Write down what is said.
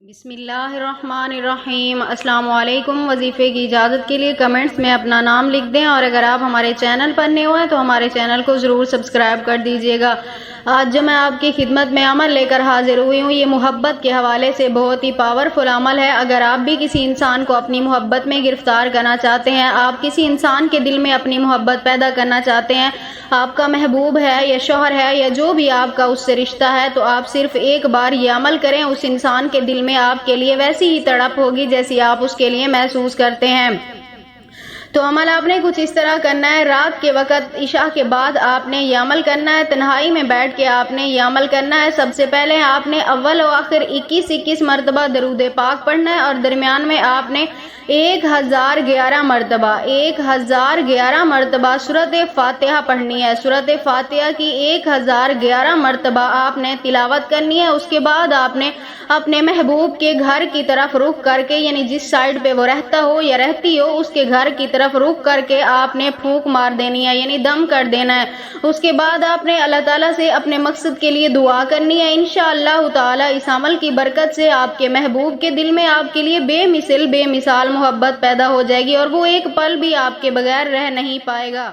بسم اللہ الرحمن الرحیم۔ السلام علیکم۔ وظیفے کی اجازت کے لیے کمنٹس میں اپنا نام لکھ دیں، اور اگر آپ ہمارے چینل پر نئے ہوئے تو ہمارے چینل کو ضرور سبسکرائب کر دیجیے گا۔ آج جو میں آپ کی خدمت میں عمل لے کر حاضر ہوئی ہوں، یہ محبت کے حوالے سے بہت ہی پاورفل عمل ہے۔ اگر آپ بھی کسی انسان کو اپنی محبت میں گرفتار کرنا چاہتے ہیں، آپ کسی انسان کے دل میں اپنی محبت پیدا کرنا چاہتے ہیں، آپ کا محبوب ہے یا شوہر ہے یا جو بھی آپ کا اس سے رشتہ ہے، تو آپ صرف ایک بار یہ عمل کریں، اس انسان کے دل میں آپ کے لیے ویسی ہی تڑپ ہوگی جیسی آپ اس کے لیے محسوس کرتے ہیں۔ تو عمل آپ نے کچھ اس طرح کرنا ہے۔ رات کے وقت عشاء کے بعد آپ نے یہ عمل کرنا ہے، تنہائی میں بیٹھ کے آپ نے یہ عمل کرنا ہے۔ سب سے پہلے آپ نے اول و آخر 21 مرتبہ درود پاک پڑھنا ہے، اور درمیان میں آپ نے 1011 مرتبہ سورۃ فاتحہ پڑھنی ہے۔ سورۃ فاتحہ کی 1011 مرتبہ آپ نے تلاوت کرنی ہے۔ اس کے بعد آپ نے اپنے محبوب کے گھر کی طرف رخ کر کے، یعنی جس سائڈ پہ وہ رہتا ہو یا رہتی ہو، اس کے گھر کی طرف رخ کر کے آپ نے پھونک مار دینی ہے، یعنی دم کر دینا ہے۔ اس کے بعد آپ نے اللہ تعالیٰ سے اپنے مقصد کے لیے دعا کرنی ہے۔ انشاءاللہ تعالیٰ اس عمل کی برکت سے آپ کے محبوب کے دل میں آپ کے لیے بے مثال محبت پیدا ہو جائے گی، اور وہ ایک پل بھی آپ کے بغیر رہ نہیں پائے گا۔